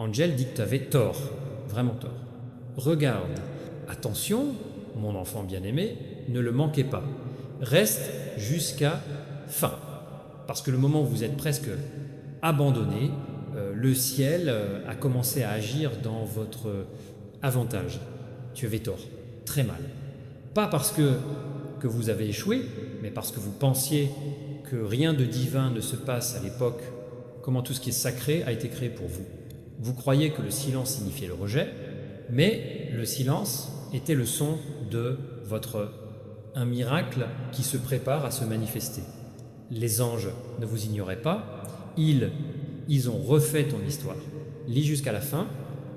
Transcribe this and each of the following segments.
Angel dit que tu avais tort, vraiment tort. Regarde, attention, mon enfant bien-aimé, ne le manquez pas. Reste jusqu'à fin. Parce que le moment où vous êtes presque abandonné, le ciel a commencé à agir dans votre avantage. Tu avais tort, très mal. Pas parce que vous avez échoué, mais parce que vous pensiez que rien de divin ne se passe à l'époque, comment tout ce qui est sacré a été créé pour vous. Vous croyez que le silence signifiait le rejet, mais le silence était le son de un miracle qui se prépare à se manifester. Les anges ne vous ignoraient pas, ils ont refait ton histoire. Lis jusqu'à la fin,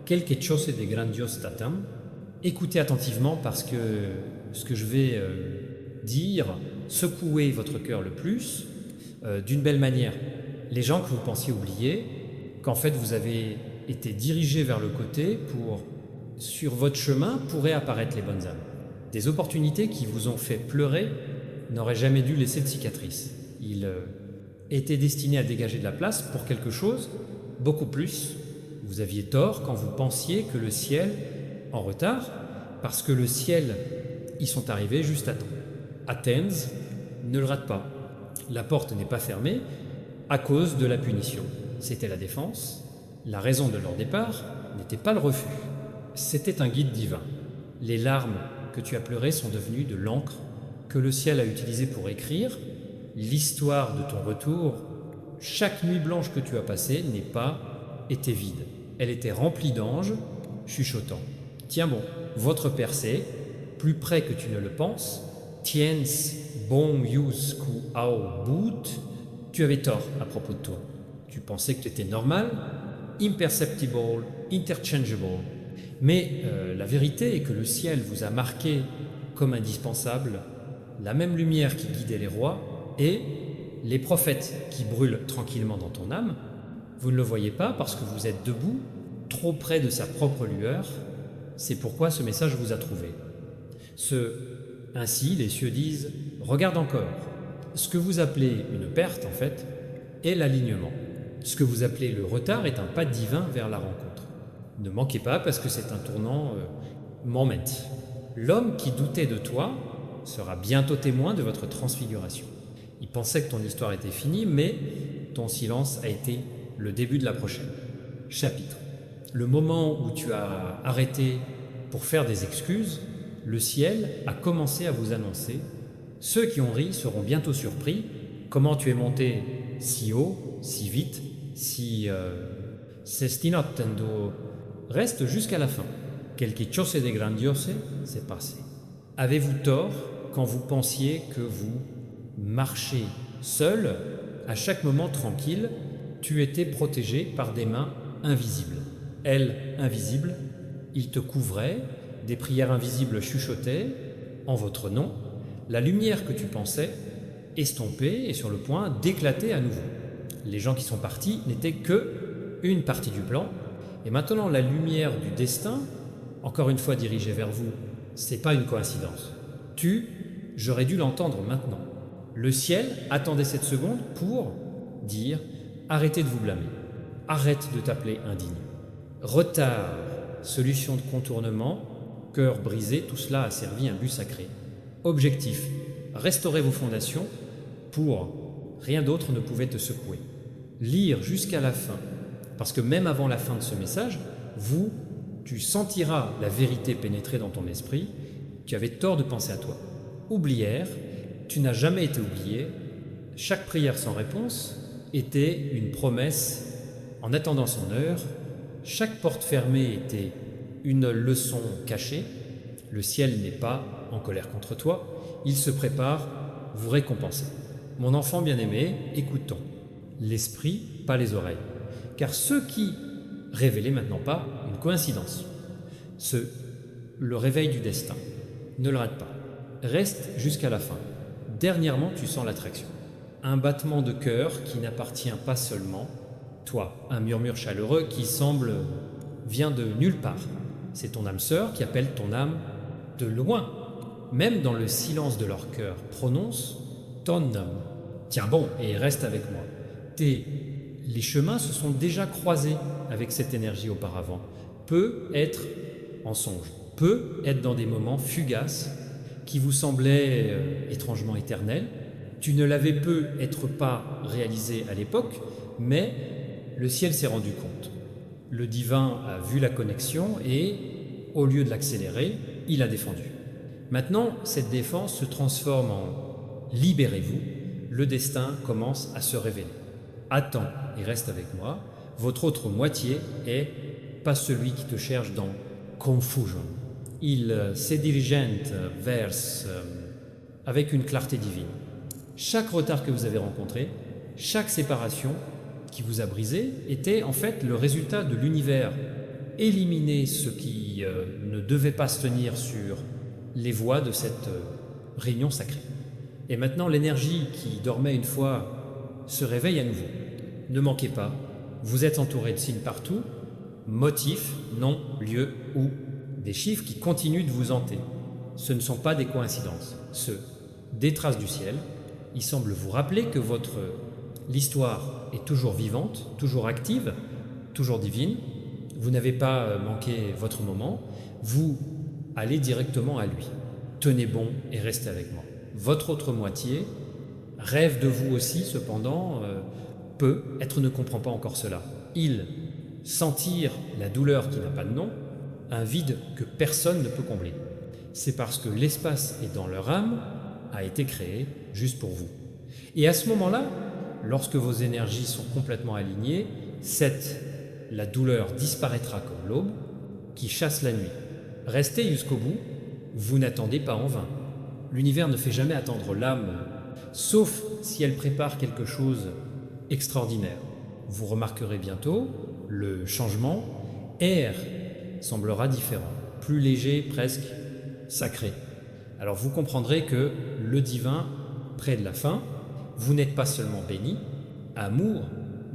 quelque chose de grandios tatam. Écoutez attentivement parce que ce que je vais dire, secouez votre cœur le plus, d'une belle manière. Les gens que vous pensiez oublier, qu'en fait vous avez été dirigés vers le côté sur votre chemin pourraient apparaître les bonnes âmes. Des opportunités qui vous ont fait pleurer n'auraient jamais dû laisser de cicatrices. Ils étaient destinés à dégager de la place pour quelque chose, beaucoup plus. Vous aviez tort quand vous pensiez que le ciel, en retard, parce que le ciel, ils sont arrivés juste à temps. Athènes ne le rate pas. La porte n'est pas fermée à cause de la punition. C'était la défense. La raison de leur départ n'était pas le refus. C'était un guide divin. Les larmes que tu as pleurées sont devenues de l'encre que le ciel a utilisée pour écrire l'histoire de ton retour. Chaque nuit blanche que tu as passée n'est pas été vide. Elle était remplie d'anges chuchotant. Tiens bon, votre percée, plus près que tu ne le penses, tiens bon use ku au bout, tu avais tort à propos de toi. Tu pensais que tu étais normal, imperceptible, interchangeable. Mais la vérité est que le ciel vous a marqué comme indispensable, la même lumière qui guidait les rois et les prophètes qui brûlent tranquillement dans ton âme. Vous ne le voyez pas parce que vous êtes debout, trop près de sa propre lueur. C'est pourquoi ce message vous a trouvé. Ainsi, les cieux disent « Regarde encore ». Ce que vous appelez une perte, en fait, est l'alignement. Ce que vous appelez le retard est un pas divin vers la rencontre. Ne manquez pas parce que c'est un tournant moment. L'homme qui doutait de toi sera bientôt témoin de votre transfiguration. Il pensait que ton histoire était finie, mais ton silence a été le début de la prochaine. Chapitre. Le moment où tu as arrêté pour faire des excuses, le ciel a commencé à vous annoncer. Ceux qui ont ri seront bientôt surpris. Comment tu es monté si haut, si vite, si s'estinottendo. Reste jusqu'à la fin. Quelque chose de grandiose s'est passé. Avez-vous tort quand vous pensiez que vous marchiez seul, à chaque moment tranquille, tu étais protégé par des mains invisibles. Elles, invisibles, ils te couvraient, des prières invisibles chuchotaient en votre nom, la lumière que tu pensais estompée et sur le point d'éclater à nouveau. Les gens qui sont partis n'étaient que une partie du plan, et maintenant la lumière du destin, encore une fois dirigée vers vous, c'est pas une coïncidence. J'aurais dû l'entendre maintenant. Le ciel attendait cette seconde pour dire « Arrêtez de vous blâmer, arrête de t'appeler indigne. Retard, solution de contournement, cœur brisé, tout cela a servi un but sacré. Objectif, restaurer vos fondations pour rien d'autre ne pouvait te secouer. Lire jusqu'à la fin, parce que même avant la fin de ce message, tu sentiras la vérité pénétrer dans ton esprit. Tu avais tort de penser à toi. Oublière, tu n'as jamais été oublié. Chaque prière sans réponse était une promesse en attendant son heure. Chaque porte fermée était une leçon cachée. Le ciel n'est pas en colère contre toi. Il se prépare vous récompenser. Mon enfant bien-aimé, écoutons. L'esprit, pas les oreilles. Car ce qui révélait maintenant pas une coïncidence. Le réveil du destin. Ne le rate pas. Reste jusqu'à la fin. Dernièrement, tu sens l'attraction. Un battement de cœur qui n'appartient pas seulement toi. Un murmure chaleureux qui vient de nulle part. C'est ton âme sœur qui appelle ton âme de loin. Même dans le silence de leur cœur, prononce ton âme. Tiens bon et reste avec moi. Les chemins se sont déjà croisés avec cette énergie auparavant peut être en songe, peut être dans des moments fugaces qui vous semblaient étrangement éternels. Tu ne l'avais peut-être pas réalisé à l'époque, mais le ciel s'est rendu compte. Le divin a vu la connexion et, au lieu de l'accélérer, il a défendu. Maintenant, cette défense se transforme en « libérez-vous », le destin commence à se révéler. Attends et reste avec moi, votre autre moitié est pas celui qui te cherche dans « confusion ». Il se dirigente vers avec une clarté divine. Chaque retard que vous avez rencontré, chaque séparation qui vous a brisé était en fait le résultat de l'univers. Éliminer ce qui ne devait pas se tenir sur les voies de cette réunion sacrée. Et maintenant, l'énergie qui dormait une fois se réveille à nouveau. Ne manquez pas, vous êtes entouré de signes partout, motifs, nom, lieu, où, des chiffres qui continuent de vous hanter. Ce ne sont pas des coïncidences, des traces du ciel. Il semble vous rappeler que l'histoire est toujours vivante, toujours active, toujours divine. Vous n'avez pas manqué votre moment, vous allez directement à lui. Tenez bon et restez avec moi. Votre autre moitié rêve de vous aussi, cependant, peut-être ne comprend pas encore cela. Il sentir la douleur qui n'a pas de nom, un vide que personne ne peut combler. C'est parce que l'espace est dans leur âme, a été créé juste pour vous. Et à ce moment-là, lorsque vos énergies sont complètement alignées, la douleur disparaîtra comme l'aube qui chasse la nuit. Restez jusqu'au bout, vous n'attendez pas en vain. L'univers ne fait jamais attendre l'âme, sauf si elle prépare quelque chose extraordinaire. Vous remarquerez bientôt, le changement, air semblera différent, plus léger, presque sacré. Alors vous comprendrez que le divin, près de la fin, vous n'êtes pas seulement béni, amour,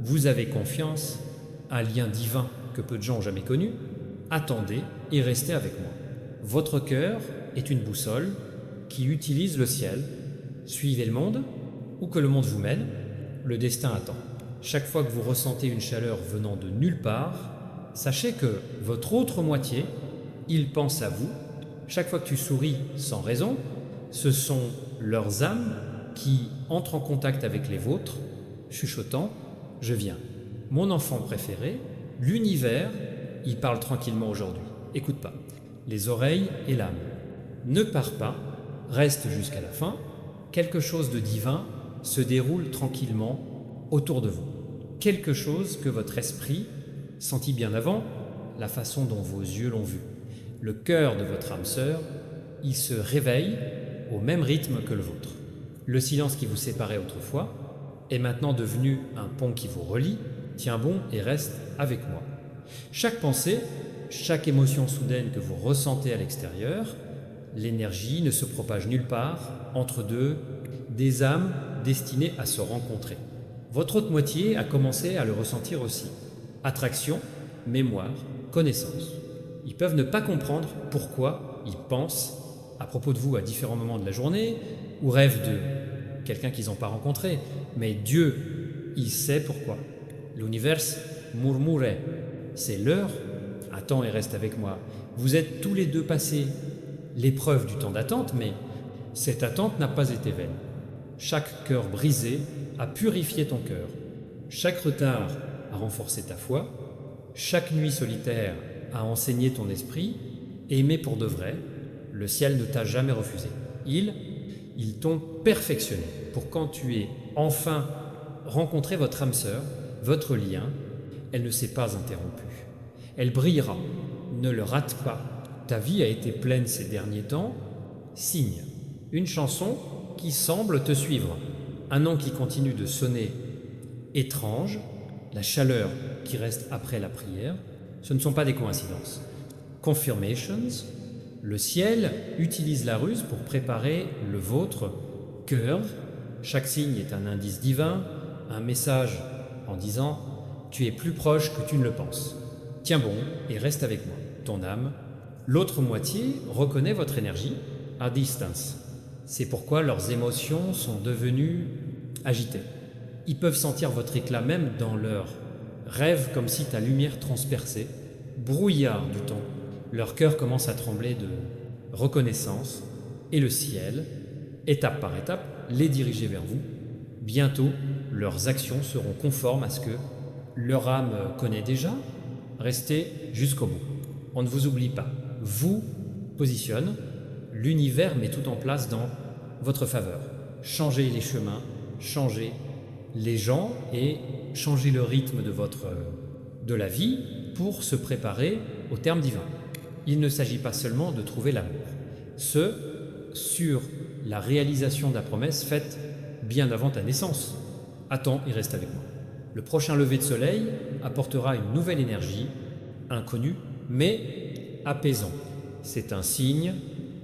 vous avez confiance, un lien divin que peu de gens ont jamais connu. Attendez et restez avec moi. Votre cœur est une boussole qui utilise le ciel. Suivez le monde, ou que le monde vous mène, le destin attend. Chaque fois que vous ressentez une chaleur venant de nulle part, sachez que votre autre moitié, il pense à vous. Chaque fois que tu souris sans raison, ce sont leurs âmes qui entrent en contact avec les vôtres, chuchotant « Je viens ». Mon enfant préféré, l'univers, il parle tranquillement aujourd'hui. Écoute pas. Les oreilles et l'âme. Ne pars pas, reste jusqu'à la fin. Quelque chose de divin se déroule tranquillement autour de vous. Quelque chose que votre esprit sentit bien avant, la façon dont vos yeux l'ont vu. Le cœur de votre âme sœur, il se réveille au même rythme que le vôtre. Le silence qui vous séparait autrefois est maintenant devenu un pont qui vous relie. Tiens bon et reste avec moi. Chaque pensée, chaque émotion soudaine que vous ressentez à l'extérieur, l'énergie ne se propage nulle part entre des âmes destinées à se rencontrer. Votre autre moitié a commencé à le ressentir aussi. Attraction, mémoire, connaissance. Ils peuvent ne pas comprendre pourquoi ils pensent à propos de vous à différents moments de la journée ou rêvent de quelqu'un qu'ils n'ont pas rencontré. Mais Dieu, il sait pourquoi. L'univers murmure, c'est l'heure. Attends et reste avec moi. Vous êtes tous les deux passés l'épreuve du temps d'attente, mais cette attente n'a pas été vaine. Chaque cœur brisé a purifié ton cœur. Chaque retard a renforcé ta foi. Chaque nuit solitaire a enseigné ton esprit. Aimé pour de vrai, le ciel ne t'a jamais refusé. Ils t'ont perfectionné pour quand tu aies enfin rencontré votre âme sœur, votre lien, elle ne s'est pas interrompue. Elle brillera, ne le rate pas. Ta vie a été pleine ces derniers temps. Signe, une chanson qui semble te suivre, un nom qui continue de sonner étrange, la chaleur qui reste après la prière, ce ne sont pas des coïncidences. Confirmations, le ciel utilise la ruse pour préparer le vôtre cœur. Chaque signe est un indice divin, un message en disant « Tu es plus proche que tu ne le penses ». Tiens bon et reste avec moi. Ton âme, l'autre moitié reconnaît votre énergie à distance. C'est pourquoi leurs émotions sont devenues agitées. Ils peuvent sentir votre éclat même dans leur rêvent comme si ta lumière transperçait, brouillard du temps. Leur cœur commence à trembler de reconnaissance et le ciel, étape par étape, les diriger vers vous. Bientôt, leurs actions seront conformes à ce que leur âme connaît déjà. Restez jusqu'au bout. On ne vous oublie pas. Vous positionne, l'univers met tout en place dans votre faveur. Changez les chemins, changez les gens et changez le rythme de la vie pour se préparer au terme divin. Il ne s'agit pas seulement de trouver l'amour. Ce sur la réalisation de la promesse faite bien avant ta naissance. Attends et reste avec moi. Le prochain lever de soleil apportera une nouvelle énergie, inconnue, mais apaisant. C'est un signe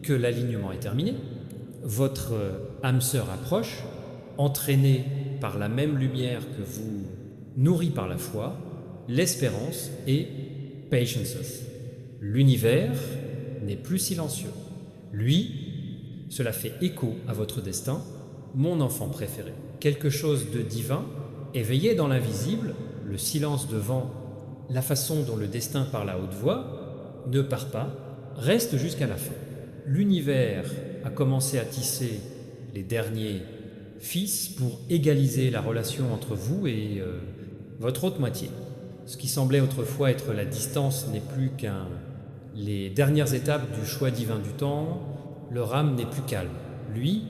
que l'alignement est terminé. Votre âme sœur approche, entraînée par la même lumière que vous, nourrie par la foi, l'espérance et patience. L'univers n'est plus silencieux. Lui, cela fait écho à votre destin, mon enfant préféré. Quelque chose de divin, éveillé dans l'invisible, le silence devant la façon dont le destin parle à haute voix, ne part pas, reste jusqu'à la fin. L'univers a commencé à tisser les derniers fils pour égaliser la relation entre vous et votre autre moitié. Ce qui semblait autrefois être la distance n'est plus qu'un... Les dernières étapes du choix divin du temps, leur âme n'est plus calme. Lui,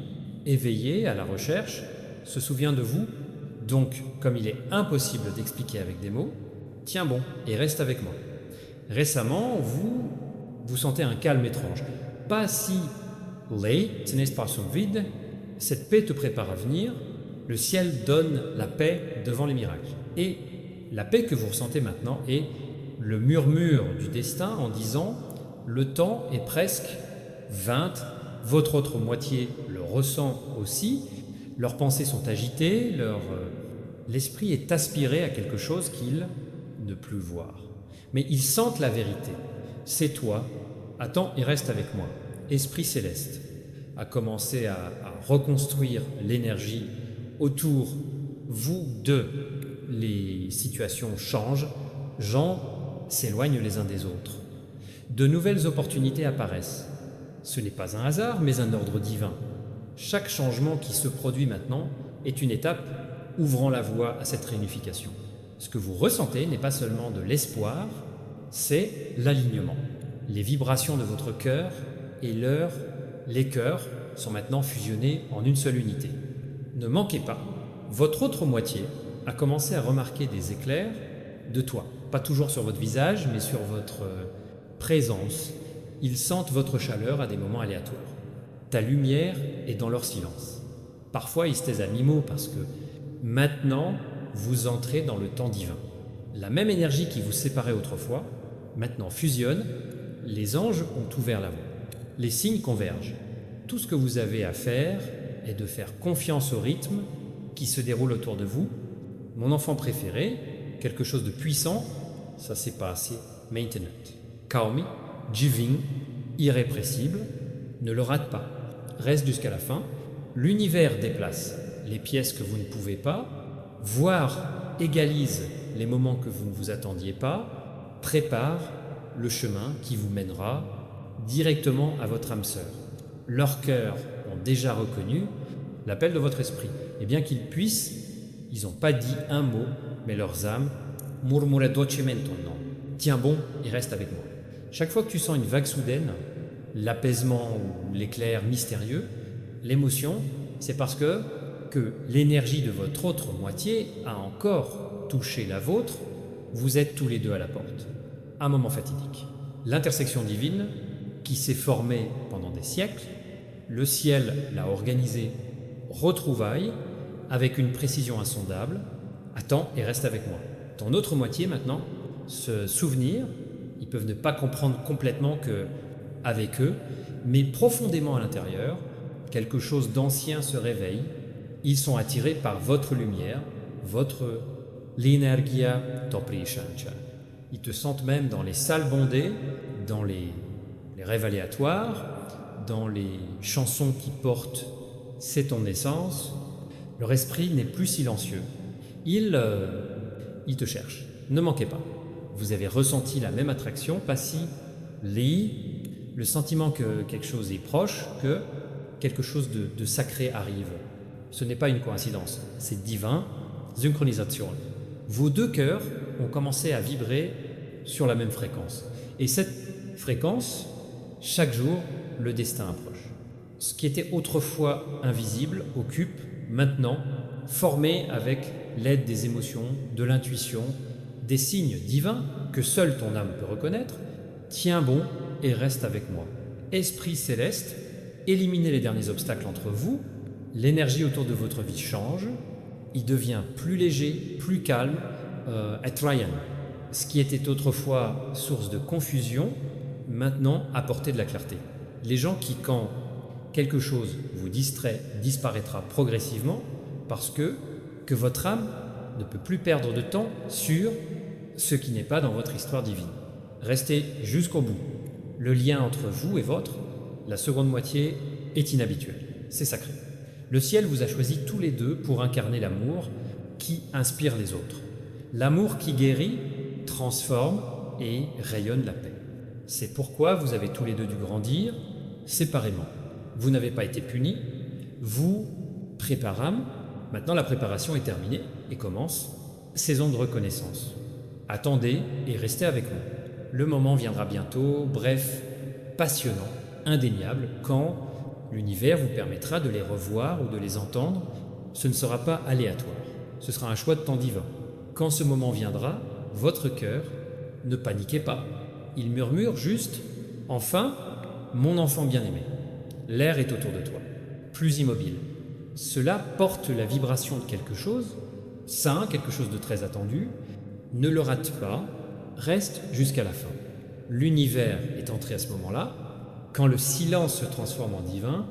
éveillé à la recherche, se souvient de vous, donc comme il est impossible d'expliquer avec des mots, tiens bon et reste avec moi. Récemment, vous sentez un calme étrange. Pas si late, ce n'est pas son vide, cette paix te prépare à venir, le ciel donne la paix devant les miracles. Et la paix que vous ressentez maintenant est le murmure du destin en disant « le temps est presque 20, votre autre moitié le ressent aussi, leurs pensées sont agitées, l'esprit est aspiré à quelque chose qu'ils ne plus voir. Mais ils sentent la vérité. C'est toi, attends et reste avec moi. Esprit céleste a commencé à reconstruire l'énergie autour vous de les situations changent, gens s'éloignent les uns des autres. De nouvelles opportunités apparaissent. Ce n'est pas un hasard, mais un ordre divin. Chaque changement qui se produit maintenant est une étape ouvrant la voie à cette réunification. Ce que vous ressentez n'est pas seulement de l'espoir, c'est l'alignement. Les vibrations de votre cœur et les cœurs sont maintenant fusionnés en une seule unité. Ne manquez pas, votre autre moitié a commencé à remarquer des éclairs de toi. Pas toujours sur votre visage, mais sur votre présence. Ils sentent votre chaleur à des moments aléatoires. Ta lumière est dans leur silence. Parfois, ils se taisent à mi-mot parce que maintenant, vous entrez dans le temps divin. La même énergie qui vous séparait autrefois, maintenant fusionne. Les anges ont ouvert la voie. Les signes convergent. Tout ce que vous avez à faire est de faire confiance au rythme qui se déroule autour de vous. Mon enfant préféré, quelque chose de puissant, ça c'est pas assez maintenant. Kaomi, Jiving, irrépressible, ne le rate pas. Reste jusqu'à la fin. L'univers déplace les pièces que vous ne pouvez pas, voire égalise les moments que vous ne vous attendiez pas, prépare le chemin qui vous mènera directement à votre âme sœur. Leurs cœurs ont déjà reconnu l'appel de votre esprit. Et bien qu'ils puissent, ils n'ont pas dit un mot, mais leurs âmes murmurent dolcemente ton nom. Tiens bon et reste avec moi. Chaque fois que tu sens une vague soudaine, l'apaisement ou l'éclair mystérieux, l'émotion, c'est parce que l'énergie de votre autre moitié a encore touché la vôtre. Vous êtes tous les deux à la porte. Un moment fatidique. L'intersection divine qui s'est formée pendant des siècles, le ciel l'a organisée, retrouvailles, avec une précision insondable. Attends et reste avec moi. Ton autre moitié maintenant, se souvenir, ils peuvent ne pas comprendre complètement que avec eux, mais profondément à l'intérieur, quelque chose d'ancien se réveille. Ils sont attirés par votre lumière, votre l'energia toprishancha. Ils te sentent même dans les salles bondées, dans les rêves aléatoires, dans les chansons qui portent « C'est ton essence ». Leur esprit n'est plus silencieux. Il te cherche. Ne manquez pas. Vous avez ressenti la même attraction, passi, li, le sentiment que quelque chose est proche, que quelque chose de sacré arrive. Ce n'est pas une coïncidence, c'est divin, synchronisation. Vos deux cœurs ont commencé à vibrer sur la même fréquence. Et cette fréquence, chaque jour, le destin approche. Ce qui était autrefois invisible occupe maintenant, formé avec l'aide des émotions, de l'intuition, des signes divins que seule ton âme peut reconnaître. Tiens bon et reste avec moi. Esprit céleste, éliminez les derniers obstacles entre vous, l'énergie autour de votre vie change, il devient plus léger, plus calme, attrayant. Ce qui était autrefois source de confusion, maintenant apportez de la clarté. Les gens qui, quand quelque chose vous distrait, disparaîtra progressivement parce que votre âme ne peut plus perdre de temps sur ce qui n'est pas dans votre histoire divine. Restez jusqu'au bout. Le lien entre vous et votre, la seconde moitié, est inhabituel. C'est sacré. Le ciel vous a choisi tous les deux pour incarner l'amour qui inspire les autres. L'amour qui guérit, transforme et rayonne la paix. C'est pourquoi vous avez tous les deux dû grandir séparément. Vous n'avez pas été punis, vous préparâmes. Maintenant la préparation est terminée et commence saison de reconnaissance. Attendez et restez avec nous. Le moment viendra bientôt, bref, passionnant, indéniable, quand l'univers vous permettra de les revoir ou de les entendre. Ce ne sera pas aléatoire, ce sera un choix de temps divin. Quand ce moment viendra, votre cœur, ne paniquez pas. Il murmure juste « Enfin, mon enfant bien-aimé ». L'air est autour de toi, plus immobile. Cela porte la vibration de quelque chose, sain, quelque chose de très attendu. Ne le rate pas, reste jusqu'à la fin. L'univers est entré à ce moment-là. Quand le silence se transforme en divin,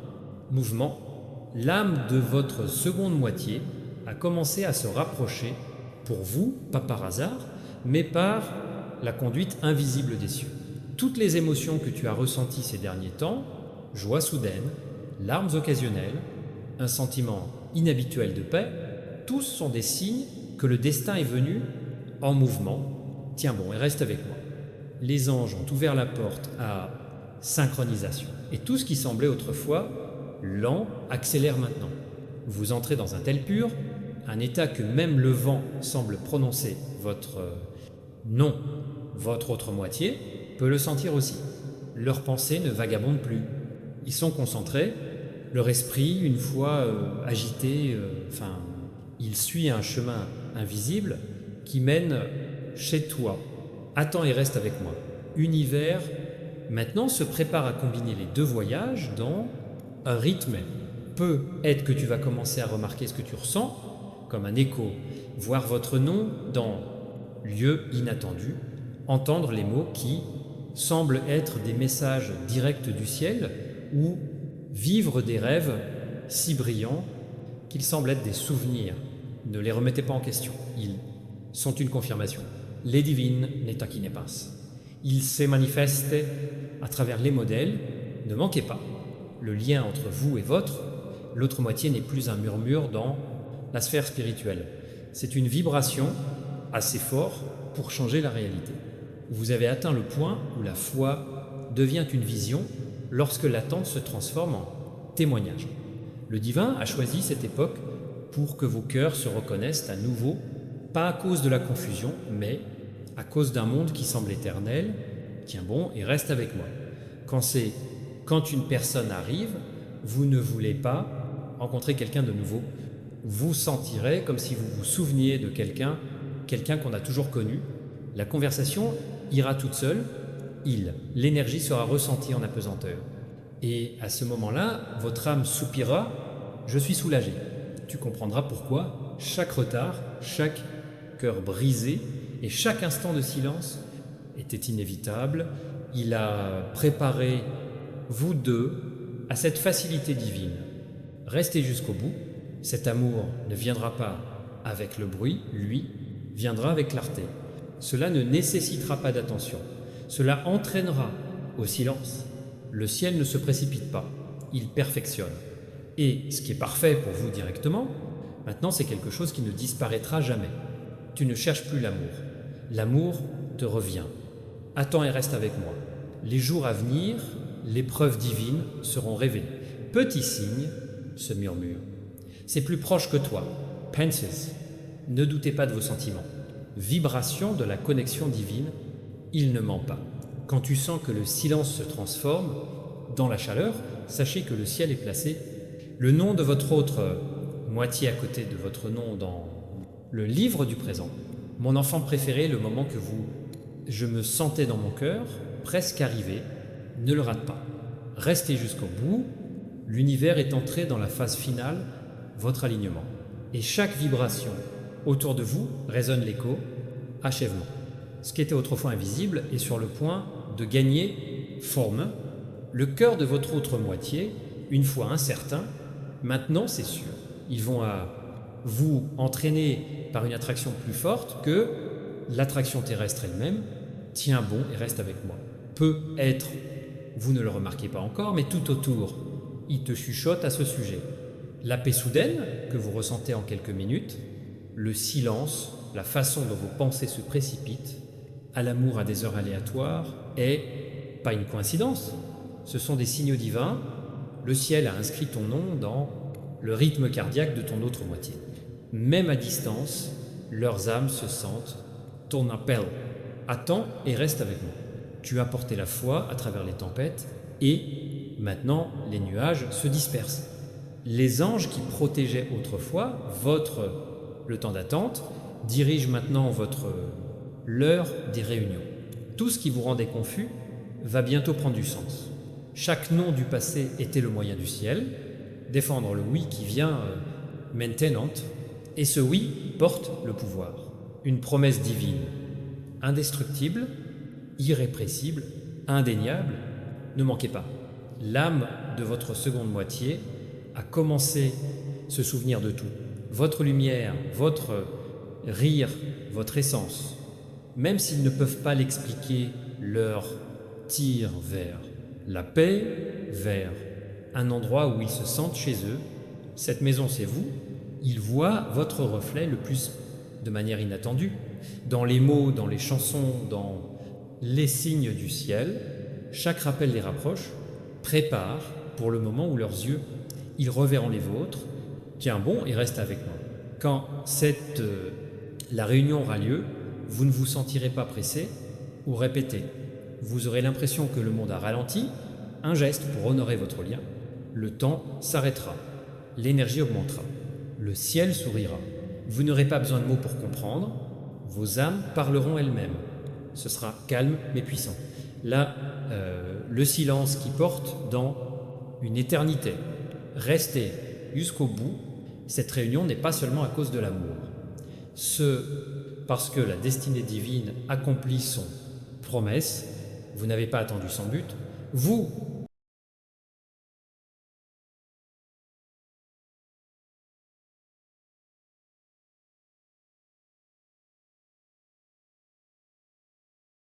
mouvement, l'âme de votre seconde moitié a commencé à se rapprocher, pour vous, pas par hasard, mais par la conduite invisible des cieux. Toutes les émotions que tu as ressenties ces derniers temps, joie soudaine, larmes occasionnelles, un sentiment inhabituel de paix, tous sont des signes que le destin est venu en mouvement. Tiens bon et reste avec moi. Les anges ont ouvert la porte à synchronisation. Et tout ce qui semblait autrefois lent accélère maintenant. Vous entrez dans un tel pur, un état que même le vent semble prononcer votre nom, votre autre moitié peut le sentir aussi. Leurs pensées ne vagabondent plus. Ils sont concentrés. Leur esprit, une fois agité, il suit un chemin invisible qui mène chez toi. Attends et reste avec moi. Univers, maintenant, se prépare à combiner les deux voyages dans un rythme. Peut-être que tu vas commencer à remarquer ce que tu ressens, comme un écho, voir votre nom dans lieu inattendu, entendre les mots qui semblent être des messages directs du ciel ou vivre des rêves si brillants qu'ils semblent être des souvenirs. Ne les remettez pas en question, ils sont une confirmation. Les divines n'est qui ne passe. Ils se manifestent à travers les modèles. Ne manquez pas. Le lien entre vous et votre, l'autre moitié n'est plus un murmure dans la sphère spirituelle. C'est une vibration assez forte pour changer la réalité. Vous avez atteint le point où la foi devient une vision lorsque l'attente se transforme en témoignage. Le divin a choisi cette époque pour que vos cœurs se reconnaissent à nouveau, pas à cause de la confusion, mais à cause d'un monde qui semble éternel. Tiens bon et reste avec moi. Quand une personne arrive, vous ne voulez pas rencontrer quelqu'un de nouveau. Vous sentirez comme si vous vous souveniez de quelqu'un qu'on a toujours connu. La conversation ira toute seule, l'énergie sera ressentie en apesanteur. Et à ce moment-là, votre âme soupirera « Je suis soulagé ». Tu comprendras pourquoi chaque retard, chaque cœur brisé et chaque instant de silence était inévitable. Il a préparé vous deux à cette facilité divine. Restez jusqu'au bout. Cet amour ne viendra pas avec le bruit, lui, viendra avec clarté. Cela ne nécessitera pas d'attention. Cela entraînera au silence. Le ciel ne se précipite pas, il perfectionne. Et ce qui est parfait pour vous directement, maintenant c'est quelque chose qui ne disparaîtra jamais. Tu ne cherches plus l'amour. L'amour te revient. Attends et reste avec moi. Les jours à venir, les preuves divines seront révélées. Petit signe se murmure. C'est plus proche que toi. Penses. Ne doutez pas de vos sentiments. Vibration de la connexion divine, il ne ment pas. Quand tu sens que le silence se transforme dans la chaleur, sachez que le ciel est placé. Le nom de votre autre moitié à côté de votre nom dans le livre du présent. Mon enfant préféré, le moment que je me sentais dans mon cœur, presque arrivé, ne le rate pas. Restez jusqu'au bout, l'univers est entré dans la phase finale, votre alignement. Et chaque vibration autour de vous résonne l'écho, achèvement. Ce qui était autrefois invisible est sur le point de gagner forme. Le cœur de votre autre moitié, une fois incertain, maintenant c'est sûr. Ils vont vous entraîner par une attraction plus forte que l'attraction terrestre elle-même. Tiens bon et reste avec moi. Peut être, vous ne le remarquez pas encore, mais tout autour, il te chuchote à ce sujet. La paix soudaine que vous ressentez en quelques minutes, le silence, la façon dont vos pensées se précipitent, à l'amour à des heures aléatoires, est pas une coïncidence. Ce sont des signaux divins. Le ciel a inscrit ton nom dans le rythme cardiaque de ton autre moitié. Même à distance, leurs âmes se sentent ton appel. Attends et reste avec moi. Tu as porté la foi à travers les tempêtes et maintenant les nuages se dispersent. Les anges qui protégeaient autrefois le temps d'attente dirigent maintenant l'heure des réunions. Tout ce qui vous rendait confus va bientôt prendre du sens. Chaque nom du passé était le moyen du ciel, défendre le oui qui vient maintenant, et ce oui porte le pouvoir. Une promesse divine, indestructible, irrépressible, indéniable. Ne manquez pas, l'âme de votre seconde moitié a commencé à se souvenir de tout. Votre lumière, votre rire, votre essence, même s'ils ne peuvent pas l'expliquer, leur tire vers la paix, vers un endroit où ils se sentent chez eux. Cette maison, c'est vous. Ils voient votre reflet le plus de manière inattendue. Dans les mots, dans les chansons, dans les signes du ciel, chaque rappel les rapproche, prépare pour le moment où leurs yeux, ils reverront les vôtres. Tiens bon et reste avec moi. Quand la réunion aura lieu, vous ne vous sentirez pas pressé ou répété. Vous aurez l'impression que le monde a ralenti, un geste pour honorer votre lien. Le temps s'arrêtera, l'énergie augmentera, le ciel sourira. Vous n'aurez pas besoin de mots pour comprendre, vos âmes parleront elles-mêmes. Ce sera calme mais puissant. Là, le silence qui porte dans une éternité. Restez jusqu'au bout. Cette réunion n'est pas seulement à cause de l'amour. Parce que la destinée divine accomplit son promesse, vous n'avez pas attendu son but. Vous